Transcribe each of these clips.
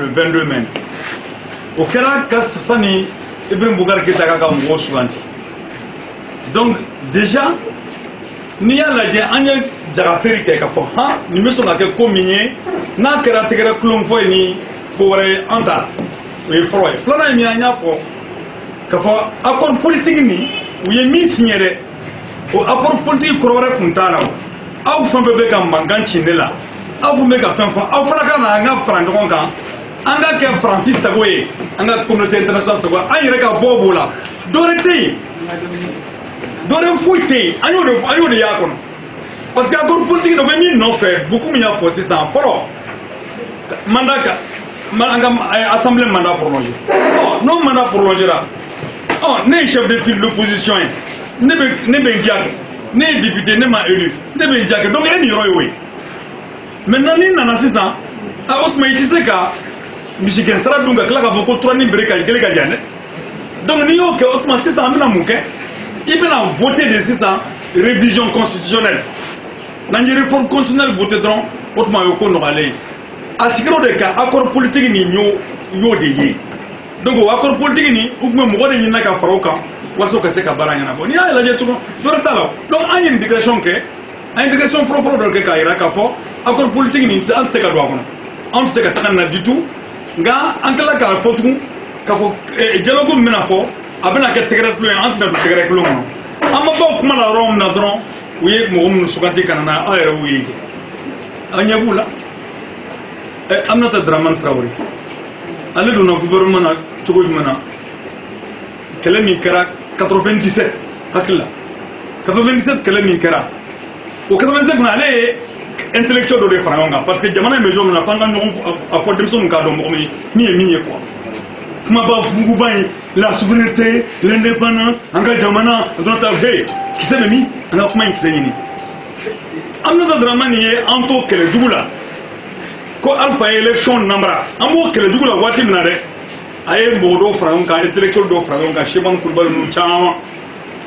Le 22 mai. Au Kera Kastani, Ibrahim Bougar Ketaka Mougo Soulanti. Donc, déjà, nous avons dit que nous avons fait des choses. Nous avons fait des communiés. Nous avons fait des choses pour entrer. Nous avons fait des choses. Accord politique, nous avons signé. Accord politique, nous avons fait des choses. Nous avons fait des choses. Nous avons fait des choses. Anga ke Francis Sagoye anga communauté internationale Sagoye ayere ka bobo la dorete dore fuite ayo de yakon parce que accord politique no bemi non fait beaucoup mieux forcer ça foro mandat anga assemblée mandat prolongé oh non mandat prolongé là oh né chef de file de l'opposition ne ben diak ne député ne ma élu ne ben diak donc en yoro oui maintenant ni nana ça a autre mais tu sais ka Michigan sera donc là ka foko 3 ni breka gele ka diane donc ni yo ke autrement 600 amina muke il va voter des 600 révision constitutionnelle nanji réforme constitutionnelle voter donc autrement yo ko no aller article de cas accord politique ni yo de yi donc accord politique ni ou mo mo de ni na ka faroka waso ka se ka baranya na boni ya la je tuno do retalo donc en intégration ke intégration fro do ke ka ira ka fo accord politique ni an se ka do akono on se ka tanna du tout nga ankala ka fotu ka fo dialogue mena fo abena ka tegere plus entre na tegere plus no amma ba kuma la rom na dron uye mo mun sukati kanana ayre uye anya bula amna ta draman Traoré ale do na gouvernement na togo mana kelemi kara 97 hakla 97 kelemi kara o 97 na ale intellectuel de Frangonga parce que jamana mejo na fanga no afo demso nka do mo mi quoi kuma ba fungu bay la souveraineté l'indépendance anga jamana do ta he kiseme mi anga kuma kiseni ni amna da dramani e anto kele jugula ko alpha election nambra amo kele jugula wati na re aye modo Frangonga intellectuel do Frangonga cheban kulbal nu chama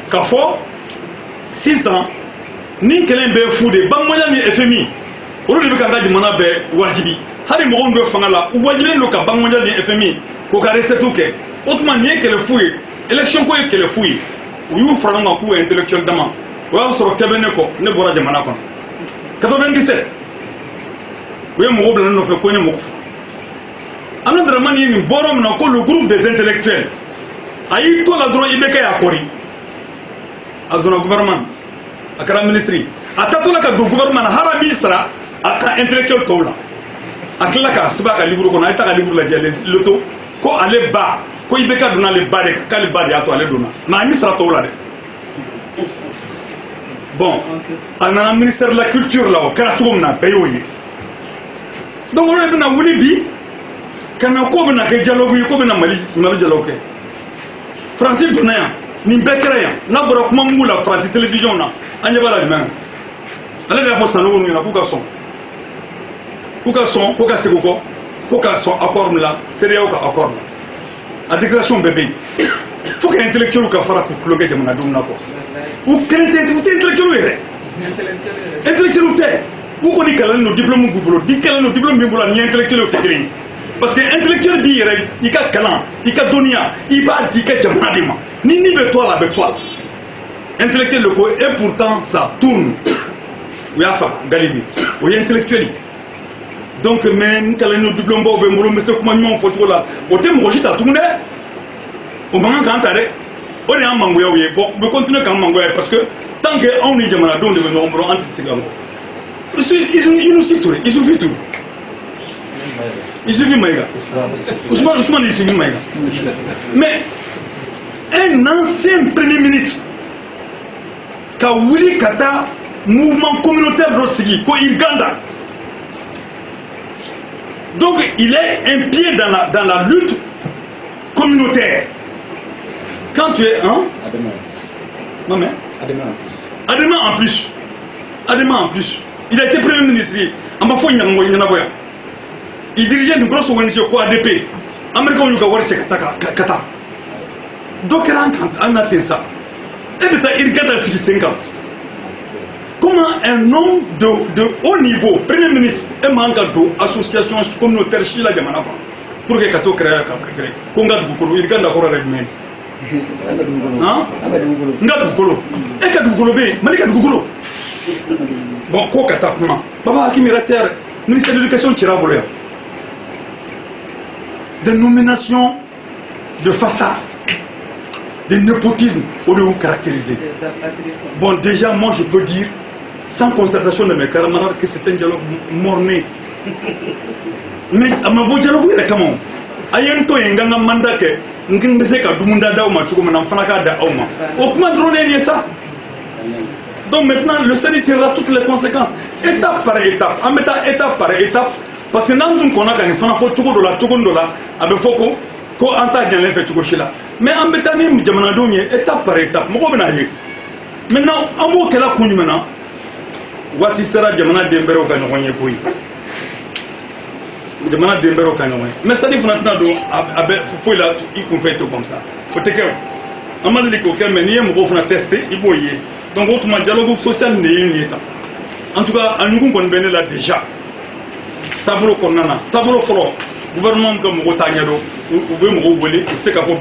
ka fo 600 ni kelen be fude ban moja ni FMI olu de be ka ngaji mana be wajibi hari mo ndo fanga la wajibi ndo ka ban moja ni FMI ko ka resetu ke otman ni kele fuye election ko kele fuye uyu Frangonga ku intellectuel dama wa soro kebene ko ne bora jamana ko 97 we mo bla no fe ko ni mo amna dramani ni borom na ko le groupe des intellectuels ayi to la droit ibeka ya kori aduna gouvernement akara ministry atatola ka do gouvernement hara ministra aka intellectuel tola akla ka subaka libro ko na ita ka libro la jale loto ko ale ba ko ibeka duna le ba de ka le ba de ato ale duna na ministra tola de bon ana ministère de la culture là ka tuum na bayoyi donc on est na wuli bi kana ko bena ke dialogue ko bena mali dialogue français duna ni bekere na bora kuma ngula France télévision na anya bala dima ale da fo sanu wonu na ku ka son accord la sérieux ka accord la déclaration bébé faut que intellectuel ka fara ku kloge de mona dumna ko ou krente ou intellectuel were intellectuel te ou ko ni kala no diplôme gubulo di kala no diplôme bibulo ni intellectuel te green parce que intellectuel bi yere ika kalan ika dunia iba di ka jamana dima ni be toi intellectuel le ko et pourtant ça tourne oui afa galibi oui intellectuel donc même kala no diplôme bo be mbolo mese kuma nyon foti la o te mo jita tourne o manga kantare o ne amango ya oui bon be continuer quand mango parce que tant que on est jamana don de no mbolo anti sigango ils nous citent il suffit tout il suffit Maïga Ousmane il suffit Maïga mais un ancien premier ministre Kawili Kata mouvement communautaire d'Ostigi ko Uganda donc il est un pied dans la lutte communautaire quand tu es Adema en plus il a été premier ministre il dirigeait une grosse ONG ko ADP américain yu ka warse kata donc on a ça il a 50. Comment un homme de haut niveau, premier ministre, et manque d'association communautaire chez la Gamana, pour que kato créer ka créer ko nga dugukolo il ganda ko rek men hein nga dugukolo e ka dugukolo be mali ka dugukolo bon ko kata kuma baba hakimi recteur ministère de l'éducation tira bolo ya des nominations de façade, de népotisme au lieu de caractériser. Bon, déjà, moi, je peux dire, sans concertation de mes camarades, que c'est un dialogue morné. Mais, à ma beau dialogue, il y a comment? Ayento yenganga mandat que ngingese ka dumunda dauma tuko mana mfanaka da auma. Okuma drone ni ça. Donc maintenant, le Sénat tirera toutes les conséquences, étape par étape, en mettant étape par étape, parce que dans une connaît quand fana fo tuko dola, abe foko. Ko anta gagné fait tout là mais en betani jamana donye étape par étape mo ko na yi maintenant amo kala kunyu maintenant wati sera jamana dembero ka ngonye koyi jamana dembero ka ngonye mais ça dit maintenant do abe faut là il qu'on fait tout comme ça faut te que amadi ko kel mais ni mo ko fona tester iboye donc autrement dialogue social ne yi ta en tout cas anyugo kon bene là déjà tableau konana tableau foro gouvernement comme Rotagno ou Bemro Bolé, c'est qu'à bon,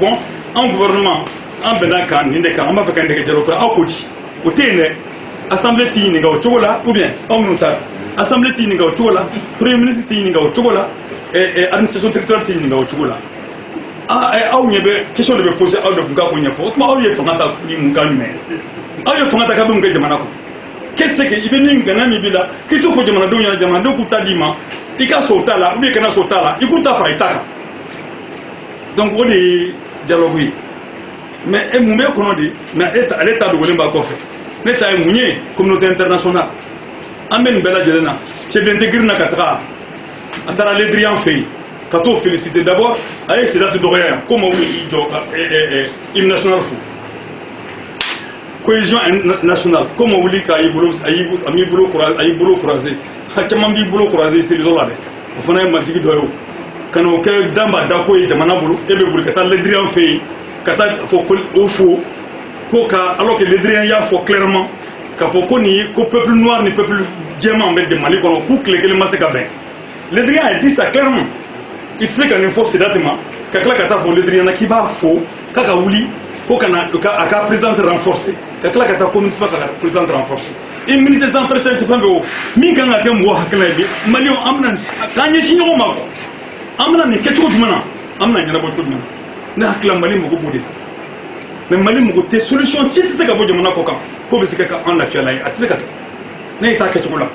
un gouvernement, un Benakan, Nindekan, on va faire un dialogue à côté. Au Téné, Assemblée Tiniga au Chola, ou bien, en montagne, Assemblée Tiniga au Chola, Premier ministre Tiniga au Chola, et administration territoriale Tiniga au Chola. Ah, il y a une question de me poser à Buga pour une fois, autrement, il y a Fangata Mungame. Ah, il y a Fangata Kabunga de Manako. Qu'est-ce qu'il y a une ganami bila, qui te faut de Manadonia, de Manado Tadima. Il y a sauté là, ou bien qu'il y a sauté là, il coûte à faire. Donc, on dit dialogue. Mais il y a un dit, mais l'État de Golemba Kofe, l'État est mouillé, communauté internationale. Amen Bella Jelena, c'est bien intégré dans 4 ans. Attends, les Drian fait, quand on félicite d'abord, avec ces dates d'horaire, comme oui, hymne national fou. Cohésion nationale, comme on dit qu'il y a boulot croisé. Hachama bi bulo croisé c'est les olade o fana martigi doyo kano ke damba da ko yita manabulu ebe bul kata le drian fait kata fo ko au faux ko ka alors que le drian ya fo clairement ka fo ko ni ko peuple noir ni peuple diamant en de Mali kono ku clé que le masaka ben le drian a dit ça clairement il sait qu'on force datement ka kala kata fo le drian na ki ba fo kaka wuli ko kana ka présence renforcée ka kala kata communiste ka présence renforcée une minute des entretiens tu peux mi kan ga mo hakla bi malion amna kanye shinyo mako amna ni kecho dumana amna nyana bo dumana na hakla mali mo go bodé mais mali mo go te solution si tu sais ka bo dumana ko kan ko be sika ka en la fiala at sika ne ta kecho la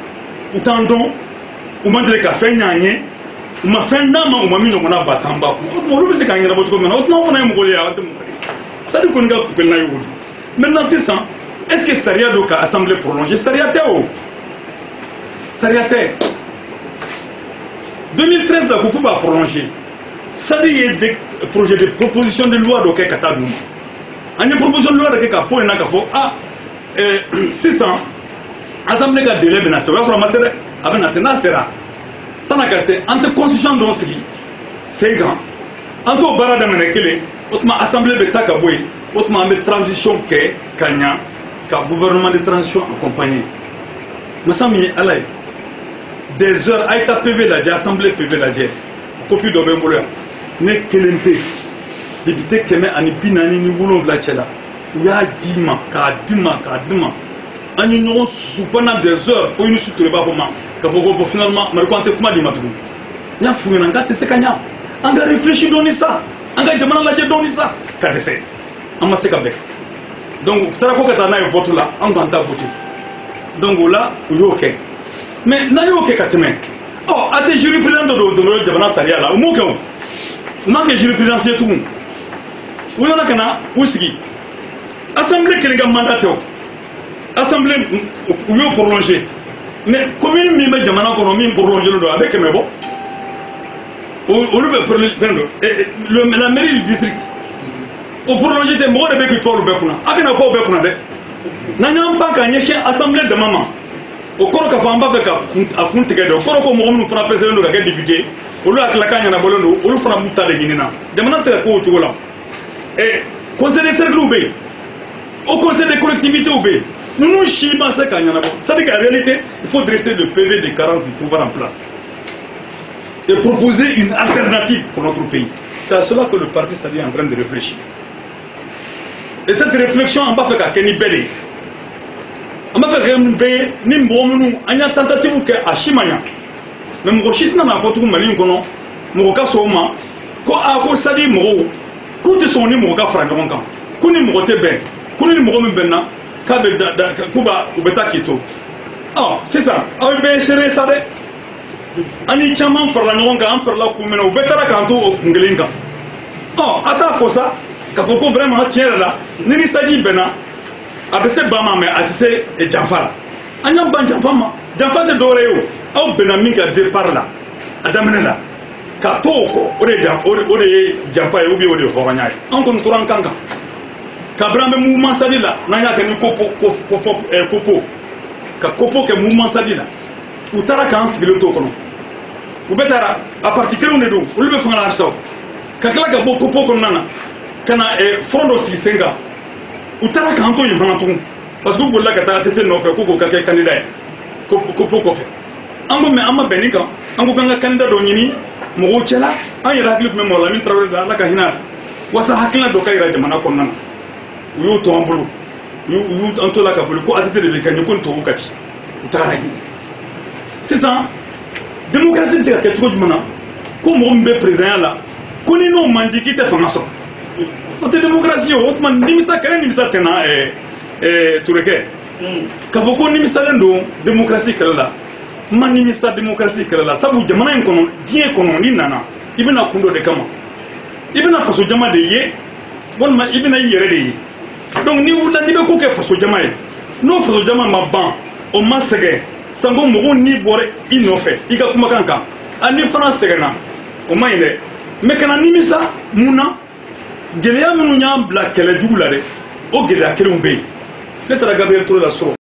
utandon o mandre ka fe nyanye ma fe ndama o mami no na batamba ko mo lu be sika nyana bo ko mena o no na mo go ya ça dit qu'on ga ko na yo maintenant c'est ça. Est-ce que Saria doit assemblée prolongée? Saria Théo. Saria Théo. 2013, la Koufou va prolonger. Ça dit, il y a des projets de proposition de loi de Katadoum. Il y a une proposition de loi de Kafou et Nakafo. Ah, 600. Assemblée de délai de nation. Il y a une nation. Ça n'a qu'à c'est entre constitution de Nosri. C'est grand. Entre Bara de Menekele, autrement assemblée de Takaboué, autrement de transition que Kanya. Car gouvernement de transition accompagné. Nous sommes des heures à l'état PV la j'ai assemblée PV la j'ai copie de Bemboula n'est que l'enté député qui met en binani ni boulon la chela ou ya dima en union sous pendant des heures pour une soutenir pas comment que finalement me raconter comment dit matou nya foué n'anga c'est kanya anga réfléchir donner ça anga demande la j'ai donner ça kadese amasse kabek. Donc, tu as un vote là, on va voter. Donc là, il y a OK. Mais il y a OK. Oh, à tes jurisprudents de Javana Saria là, où manque jurisprudence tout. Où y en a qu'un où c'est Assemblée qui est mandaté. Assemblée où il y a prolongé. Mais combien de membres de Javana ont prolongé le droit avec mes bons? La mairie du district. Au prolonger des mots de Béki Paul Bekuna. Akena Paul Bekuna de. N'ayant pas gagné chez l'Assemblée de maman. Au corps qu'a fait un bac à Kuntegado, au corps comme on nous fera président de la député, au lieu de la cagne à Bolondo, au lieu de la mouta de Guinée. Demandant c'est la cour au Togola. Et conseil des cercles oubé. Au conseil des collectivités oubé. Nous nous chimons ce cagne à Bolondo. Ça veut dire qu'en réalité, il faut dresser le PV des 40 pour pouvoir en place. et proposer une alternative pour notre pays. C'est à cela que le parti est en train de réfléchir. Et cette réflexion, on va faire qu'à Kenny Belé. On va faire qu'à Kenny Belé, on a tentative qu'à Chimaya. Mais mon chit n'a pas tout malin kono, mon cas soma, quoi à quoi ça dit mo, quand tu sonnes mon gars frangement quand, qu'on est mon ben, qu'on est mon benna, qu'abe da Cuba ou beta kito. Ah, c'est ça. Ah ben c'est ça de. Ani chaman for la nonga am for la kumena ou beta la kanto au kungelinga. Oh, attends faut ça, quand faut vraiment tiens là, ni sadi bena, abese bama mais atise et jamfala. Anya ban jamfama, jamfala de doreo. Aw benami ka départ la a daminɛ la ka to o kɔ o de ye janfa ye ou bien o de ye hɔrɔnya ye an kɔni tora an kan kan kabini an bɛ mouvement sadi la n'an y'a kɛ ni kopo ka kopo kɛ mouvement sadi la u taara k'an sigilen to kɔnɔ u bɛɛ taara a parti kelenw de don olu bɛ fanga la halisa ka tila ka bɔ kopo kɔnɔna na ka na front dɔ sigi sen kan u taara k'an to yen fana tugun parce que u bolila ka taa tete nɔfɛ ko k'o ka kɛ candidat ye kopo kɔfɛ. Ango me ama benika ango ganga candidat do nyini mo cela an yara hakli me mola min trawre da la ka hina wasa hakla do kayra jamana ko nan yu to ambulu yu anto la ka bulu ko atete de kan ko to wakati utara yi c'est ça démocratie c'est ka tuko jumana ko mo mbe président la ko ni no mandiki te fanga so o te démocratie o man nimisa kare nimisa tena tureke ka boko nimisa ndo démocratie kala la mani sa démocratie kɛlɛ la sabu jamana in kɔnɔ diɲɛ kɔnɔ ni nana i bɛna kun dɔ de kama i bɛna faso jama de ye walima i bɛna i yɛrɛ de ye donc ni wulila n'i bɛ ko kɛ faso jama ye n'o faso jama ma ban o ma sɛgɛn sanko mɔgɔw n'i bɔra i nɔfɛ i ka kumakan kan a ni fana sɛgɛnna o ma ɲi dɛ mais kana nimisa mun na gɛlɛya minnu y'an bila kɛlɛ jugu la dɛ o gɛlɛya kelenw bɛ yen ne taara Gabriel Touré la sɔrɔ